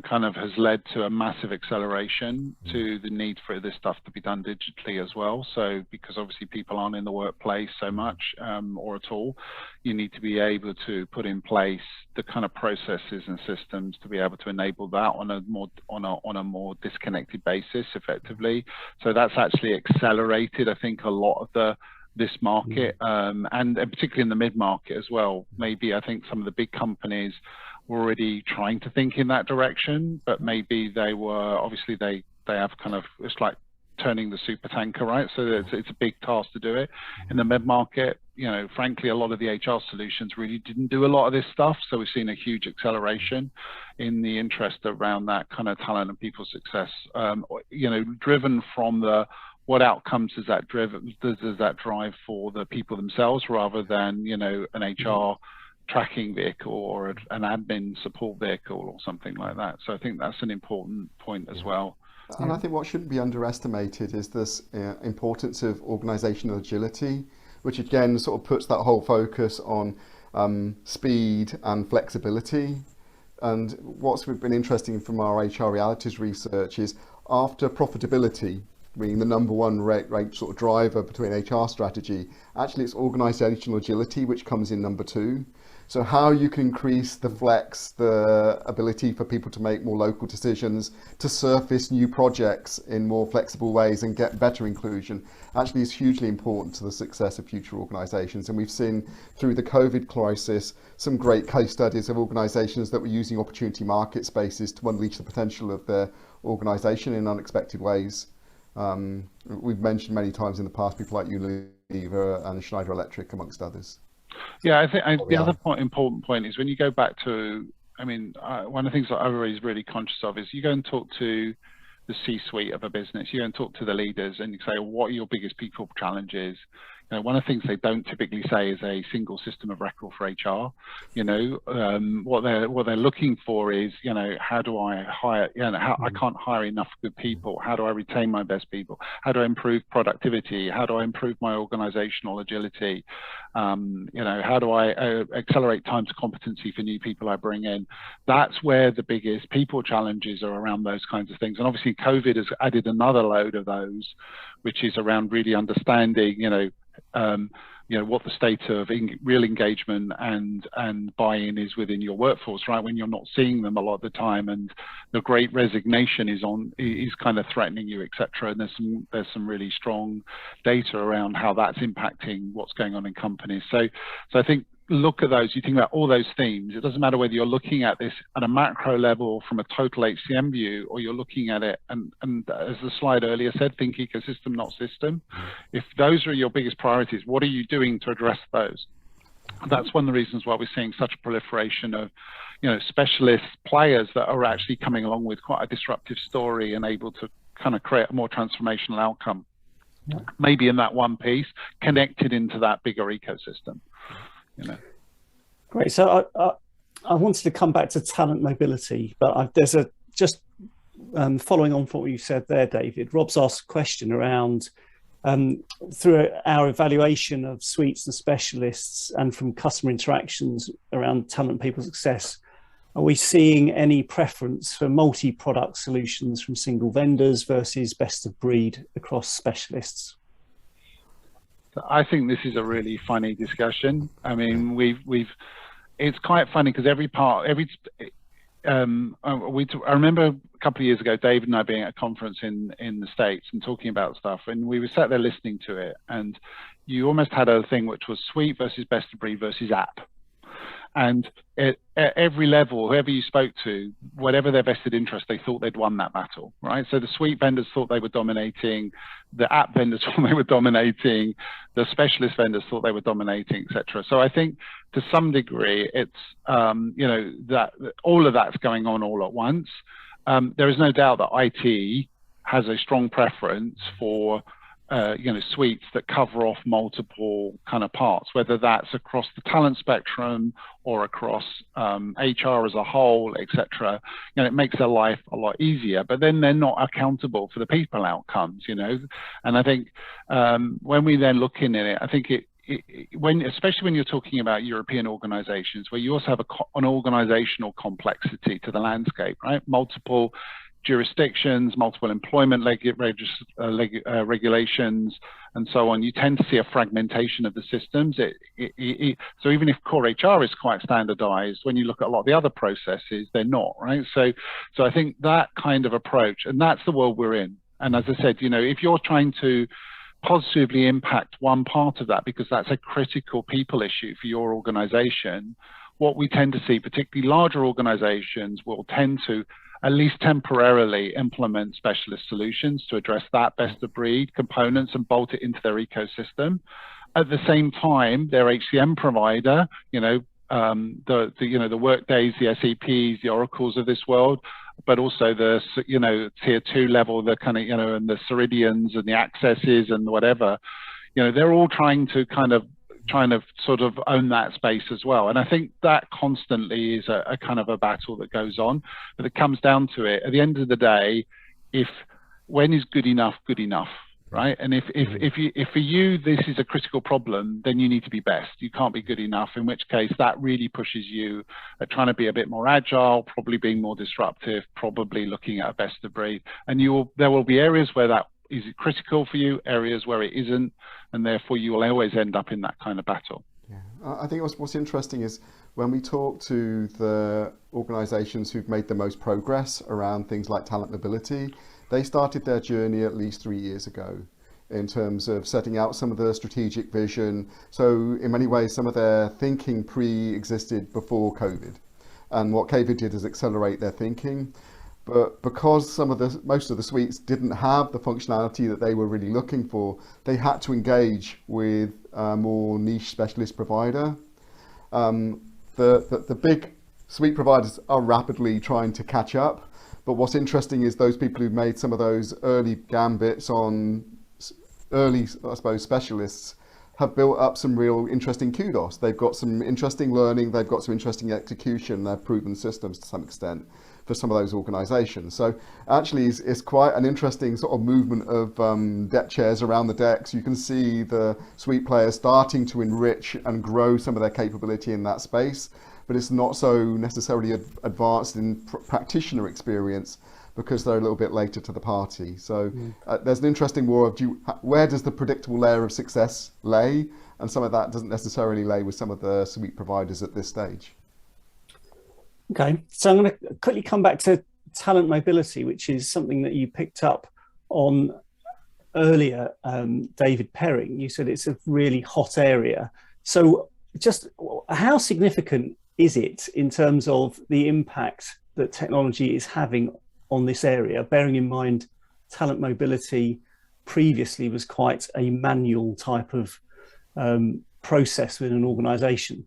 kind of has led to a massive acceleration to the need for this stuff to be done digitally as well. So because obviously people aren't in the workplace so much or at all, you need to be able to put in place the kind of processes and systems to be able to enable that on a more disconnected basis effectively. So that's actually accelerated, I think, a lot of this market, and particularly in the mid-market as well. Maybe I think some of the big companies were already trying to think in that direction, but maybe they were, obviously they have kind of, it's like turning the super tanker, right? So it's a big task to do it. In the mid-market, you know, frankly, a lot of the HR solutions really didn't do a lot of this stuff. So we've seen a huge acceleration in the interest around that kind of talent and people success, you know, driven from what outcomes does that drive for the people themselves, rather than, you know, an HR tracking vehicle or an admin support vehicle or something like that. So I think that's an important point as well. And I think what shouldn't be underestimated is this importance of organisational agility, which again sort of puts that whole focus on speed and flexibility. And what's been interesting from our HR realities research is, after profitability being the number one rate sort of driver between HR strategy, actually it's organisational agility which comes in number 2. So how you can increase the flex, the ability for people to make more local decisions, to surface new projects in more flexible ways and get better inclusion, actually is hugely important to the success of future organisations. And we've seen through the COVID crisis some great case studies of organisations that were using opportunity market spaces to unleash the potential of their organisation in unexpected ways. We've mentioned many times in the past people like Unilever and Schneider Electric, amongst others. Yeah, I think the other important point is, when you go back to, I mean, one of the things that I'm always really conscious of is, you go and talk to the C-suite of a business, you go and talk to the leaders and you say, well, what are your biggest people challenges? You know, one of the things they don't typically say is a single system of record for HR. You know, what they're looking for is, you know, how do I hire? You know, I can't hire enough good people. How do I retain my best people? How do I improve productivity? How do I improve my organizational agility? You know, how do I accelerate time to competency for new people I bring in? That's where the biggest people challenges are, around those kinds of things. And obviously COVID has added another load of those, which is around really understanding, you know, what the state of real engagement and buy-in is within your workforce, right? When you're not seeing them a lot of the time, and the great resignation is kind of threatening you, etc. And there's some really strong data around how that's impacting what's going on in companies. So I think, look at those, you think about all those themes. It doesn't matter whether you're looking at this at a macro level from a total HCM view, or you're looking at it, and as the slide earlier said, think ecosystem, not system. If those are your biggest priorities, what are you doing to address those? That's one of the reasons why we're seeing such a proliferation of, you know, specialist players that are actually coming along with quite a disruptive story and able to kind of create a more transformational outcome. Yeah. Maybe in that one piece, connected into that bigger ecosystem. You know. Great. So I wanted to come back to talent mobility, but there's just following on from what you said there, David. Rob's asked a question around through our evaluation of suites and specialists and from customer interactions around talent and people success, are we seeing any preference for multi-product solutions from single vendors versus best of breed across specialists? I think this is a really funny discussion. I mean, it's quite funny because I remember a couple of years ago, David and I being at a conference in the States and talking about stuff, and we were sat there listening to it, and you almost had a thing which was suite versus best of breed versus app. And at every level, whoever you spoke to, whatever their vested interest, they thought they'd won that battle, right? So the suite vendors thought they were dominating, the app vendors thought they were dominating, the specialist vendors thought they were dominating, etc. So I think to some degree, it's that all of that's going on all at once. There is no doubt that IT has a strong preference for suites that cover off multiple kind of parts, whether that's across the talent spectrum or across HR as a whole, etc. It makes their life a lot easier, but then they're not accountable for the people outcomes, And I think when we then look in it, I think especially when you're talking about European organizations, where you also have an organizational complexity to the landscape, right? Multiple jurisdictions, multiple employment regulations, and so on, you tend to see a fragmentation of the systems. So even if core HR is quite standardized, when you look at a lot of the other processes, they're not, right? So I think that kind of approach, and that's the world we're in. And as I said, if you're trying to positively impact one part of that, because that's a critical people issue for your organization, what we tend to see, particularly larger organizations, will tend to at least temporarily implement specialist solutions to address that best of breed components and bolt it into their ecosystem. At the same time, their HCM provider, the Workdays, the SAPs, the Oracles of this world, but also the tier 2 level, the kind of and the Ceridians and the Accesses and whatever, they're all trying to sort of own that space as well. And I think that constantly is a kind of a battle that goes on, but it comes down to it at the end of the day, when is good enough, right? And if for you this is a critical problem, then you need to be best. You can't be good enough, in which case that really pushes you at trying to be a bit more agile, probably being more disruptive, probably looking at a best of breed. And there will be areas where that is critical for you, areas where it isn't, and therefore you will always end up in that kind of battle. Yeah, I think what's interesting is when we talk to the organisations who've made the most progress around things like talent mobility, they started their journey at least 3 years ago in terms of setting out some of the strategic vision. So in many ways, some of their thinking pre-existed before COVID. And what COVID did is accelerate their thinking. But because most of the suites didn't have the functionality that they were really looking for, they had to engage with a more niche specialist provider. The big suite providers are rapidly trying to catch up. But what's interesting is those people who've made some of those early gambits on early, I suppose, specialists have built up some real interesting kudos. They've got some interesting learning, they've got some interesting execution, they've proven systems to some extent for some of those organisations. So actually it's quite an interesting sort of movement of deck chairs around the decks. You can see the suite players starting to enrich and grow some of their capability in that space, but it's not so necessarily advanced in practitioner experience because they're a little bit later to the party. So there's an interesting war of where does the predictable layer of success lay? And some of that doesn't necessarily lay with some of the suite providers at this stage. Okay, so I'm going to quickly come back to talent mobility, which is something that you picked up on earlier, David Perring. You said it's a really hot area. So just how significant is it in terms of the impact that technology is having on this area, bearing in mind talent mobility previously was quite a manual type of process within an organisation?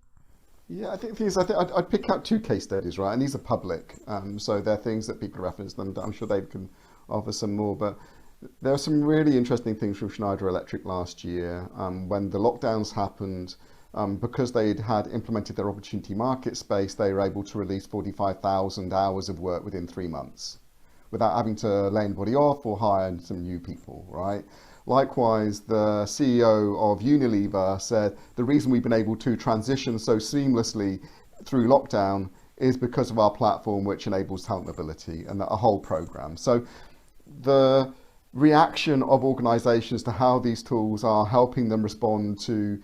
Yeah, I think I'd pick out 2 case studies, right? And these are public, so they're things that people reference them. I'm sure they can offer some more, but there are some really interesting things from Schneider Electric last year when the lockdowns happened. Because they'd had implemented their opportunity market space, they were able to release 45,000 hours of work within 3 months, without having to lay anybody off or hire some new people, right? Likewise, the CEO of Unilever said the reason we've been able to transition so seamlessly through lockdown is because of our platform, which enables talent mobility, and a whole program. So the reaction of organizations to how these tools are helping them respond to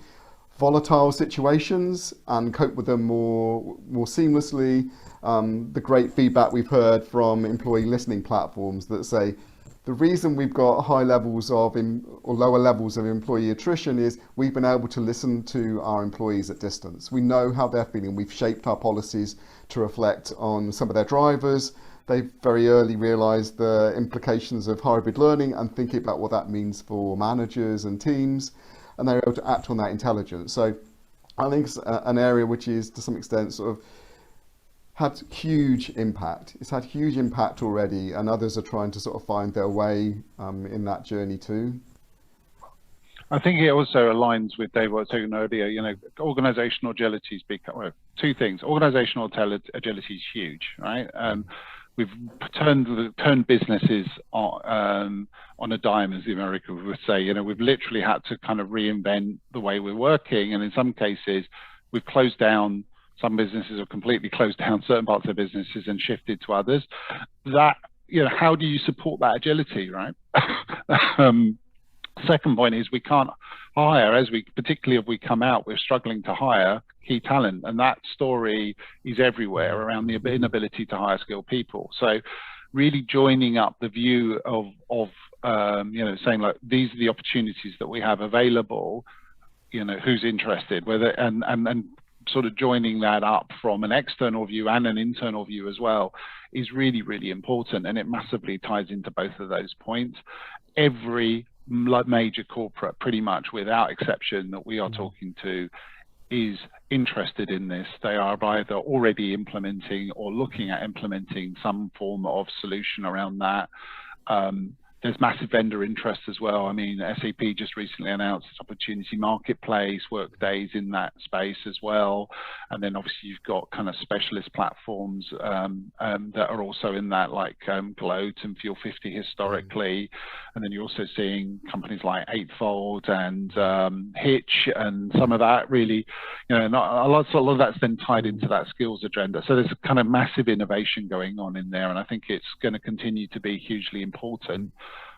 volatile situations and cope with them more seamlessly. The great feedback we've heard from employee listening platforms that say the reason we've got high levels of or lower levels of employee attrition is we've been able to listen to our employees at distance. We know how they're feeling. We've shaped our policies to reflect on some of their drivers. They've very early realized the implications of hybrid learning and thinking about what that means for managers and teams, and they're able to act on that intelligence. So I think it's an area which is to some extent sort of had huge impact. It's had huge impact already, and others are trying to sort of find their way in that journey too. I think it also aligns with Dave what I was saying earlier. You know, organisational agility is well, two things. Organisational agility is huge, right? We've turned businesses on a dime, as the Americans would say. You know, we've literally had to kind of reinvent the way we're working, and in some cases, we've closed down. Some businesses have completely closed down certain parts of their businesses and shifted to others. That, you know, how do you support that agility, right? Second point is we can't hire, particularly if we come out, we're struggling to hire key talent, and that story is everywhere around the inability to hire skilled people. So really joining up the view of you know, saying like, these are the opportunities that we have available, you know, who's interested, whether, and sort of joining that up from an external view and an internal view as well is really, really important, and it massively ties into both of those points. Every major corporate, pretty much without exception, that we are talking to is interested in this. They are either already implementing or looking at implementing some form of solution around that. There's massive vendor interest as well. I mean, SAP just recently announced its opportunity marketplace, Workday's in that space as well. And then obviously you've got kind of specialist platforms that are also in that, like Gloat and Fuel 50 historically. And then you're also seeing companies like Eightfold and Hitch, and some of that really, you know, a lot of that's then tied into that skills agenda. So there's a kind of massive innovation going on in there. And I think it's going to continue to be hugely important,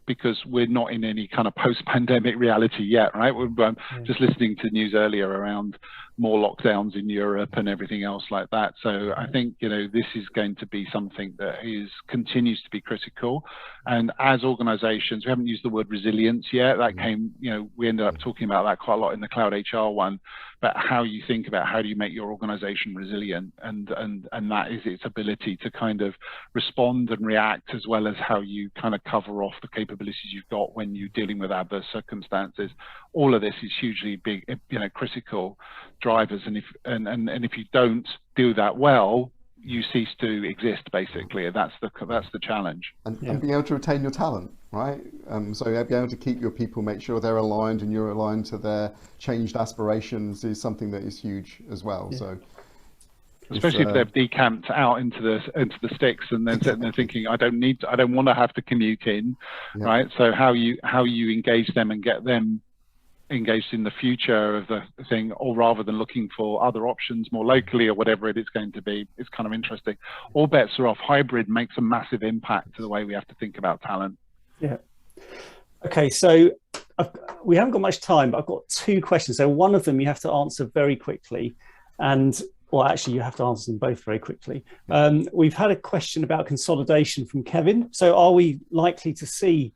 because we're not in any kind of post-pandemic reality yet, right? We're just listening to news earlier around more lockdowns in Europe and everything else like that. So I think, you know, this is going to be something that continues to be critical. And as organizations, we haven't used the word resilience yet. That came, you know, we ended up talking about that quite a lot in the Cloud HR one, but how you think about how do you make your organization resilient, and that is its ability to kind of respond and react, as well as how you kind of cover off the capabilities you've got when you're dealing with adverse circumstances. All of this is hugely big, you know, critical drivers, and if you don't do that well, you cease to exist, basically. That's the challenge. And being able to retain your talent, right? So being able to keep your people, make sure they're aligned and you're aligned to their changed aspirations is something that is huge as well. So especially if they've decamped out into the sticks and then sitting there thinking, I don't want to have to commute in, right? So how you engage them and get them engaged in the future of the thing, or rather than looking for other options more locally or whatever it is going to be, it's kind of interesting. All bets are off. Hybrid makes a massive impact to the way we have to think about talent. Yeah. Okay, so we haven't got much time, but I've got two questions. So one of them you have to answer very quickly, and well, actually you have to answer them both very quickly. We've had a question about consolidation from Kevin. So are we likely to see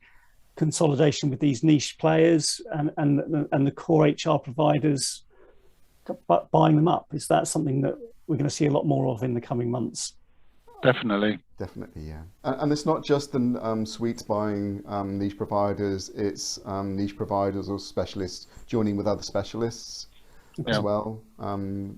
consolidation with these niche players and the core HR providers buying them up? Is that something that we're going to see a lot more of in the coming months? Definitely, yeah. And it's not just the suites buying niche providers, it's niche providers or specialists joining with other specialists as well.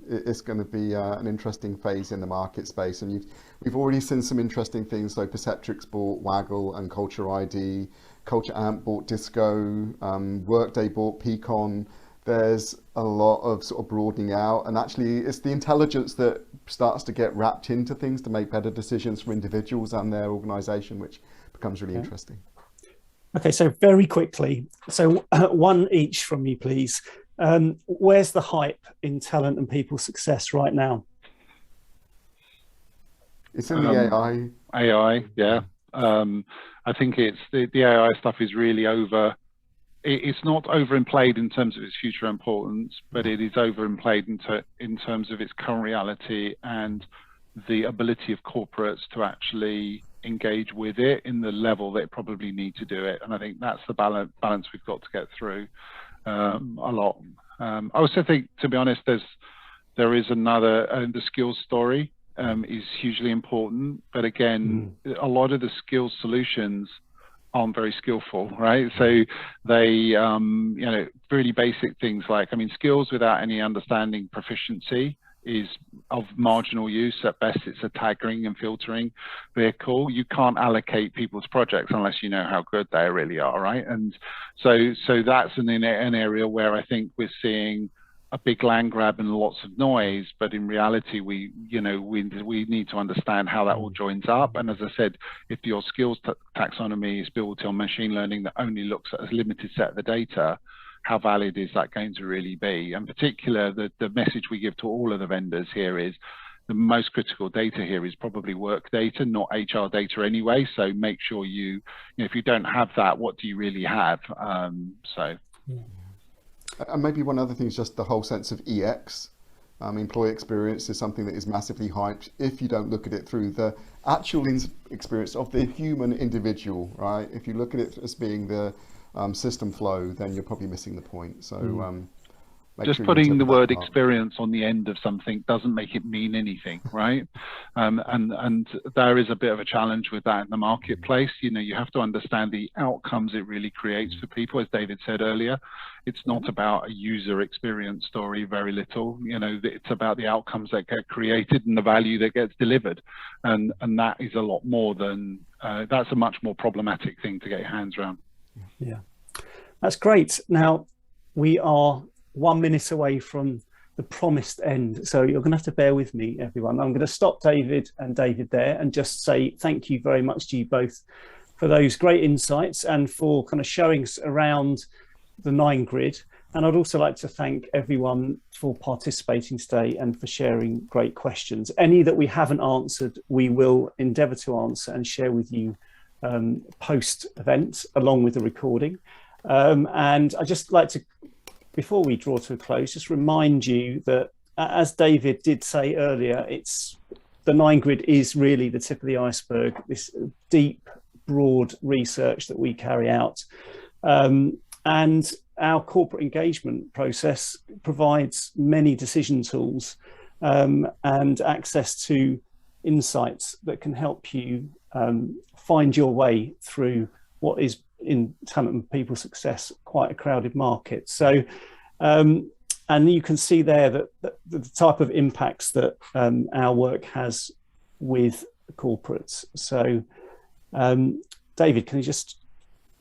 It's going to be an interesting phase in the market space, and we've already seen some interesting things. So Perceptrix bought Waggle and Culture ID, Culture Amp bought Disco, Workday bought Peakon. There's a lot of sort of broadening out, and actually it's the intelligence that starts to get wrapped into things to make better decisions for individuals and their organisation, which becomes really interesting. Okay, so very quickly, so one each from you, please. Where's the hype in talent and people success right now? It's in the AI. AI, yeah. I think it's the AI stuff is really over. It's not overinplayed in terms of its future importance, but it is overinplayed in terms of its current reality and the ability of corporates to actually engage with it in the level they probably need to do it. And I think that's the balance we've got to get through a lot. I also think, to be honest, there is another, the skills story is hugely important, but again, a lot of the skills solutions aren't very skillful, right? So they, you know, really basic things like, I mean, skills without any understanding proficiency is of marginal use. At best, it's a tagging and filtering vehicle. You can't allocate people's projects unless you know how good they really are, right? And so that's an area where I think we're seeing a big land grab and lots of noise, but in reality, we need to understand how that all joins up. And as I said, if your skills taxonomy is built on machine learning that only looks at a limited set of the data, how valid is that going to really be? In particular, the message we give to all of the vendors here is the most critical data here is probably work data, not HR data anyway. So make sure you know, if you don't have that, what do you really have? And maybe one other thing is just the whole sense of EX. Employee experience is something that is massively hyped if you don't look at it through the actual experience of the human individual, right? If you look at it as being the system flow, then you're probably missing the point. So just putting the word experience on the end of something doesn't make it mean anything, right? And there is a bit of a challenge with that in the marketplace. You know, you have to understand the outcomes it really creates for people. As David said earlier, it's not about a user experience story, very little. You know, it's about the outcomes that get created and the value that gets delivered. And that is a lot more than, that's a much more problematic thing to get your hands around. Yeah, that's great. Now, we are 1 minute away from the promised end, so you're going to have to bear with me, everyone. I'm going to stop David and David there and just say thank you very much to you both for those great insights and for kind of showing us around the 9 grid. And I'd also like to thank everyone for participating today and for sharing great questions. Any that we haven't answered, we will endeavour to answer and share with you post-event along with the recording. And I'd just like to, before we draw to a close, just remind you that, as David did say earlier, it's the 9 grid is really the tip of the iceberg, this deep, broad research that we carry out. And our corporate engagement process provides many decision tools and access to insights that can help you find your way through what is, in talent and people success, quite a crowded market. So, and you can see there that the type of impacts that our work has with corporates. So, David, can you just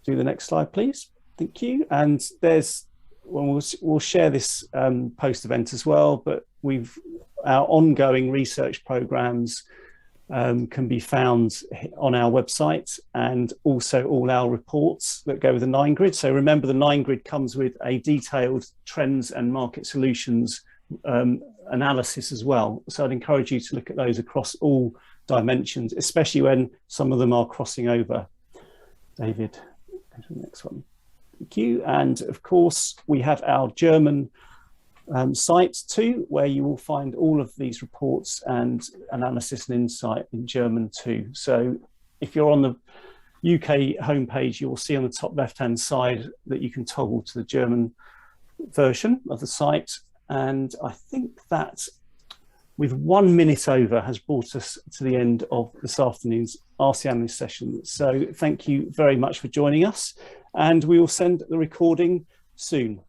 do the next slide, please? Thank you. And there's, well, we'll share this post-event as well, but our ongoing research programs can be found on our website, and also all our reports that go with the 9 grid. So remember, the 9 grid comes with a detailed trends and market solutions analysis as well. So I'd encourage you to look at those across all dimensions, especially when some of them are crossing over. David, go to the next one. Thank you. And of course, we have our German site too, where you will find all of these reports and analysis and insight in German too. So if you're on the UK homepage, you will see on the top left-hand side that you can toggle to the German version of the site. And I think that, with 1 minute over, has brought us to the end of this afternoon's Ask the Analyst session. So thank you very much for joining us, and we will send the recording soon.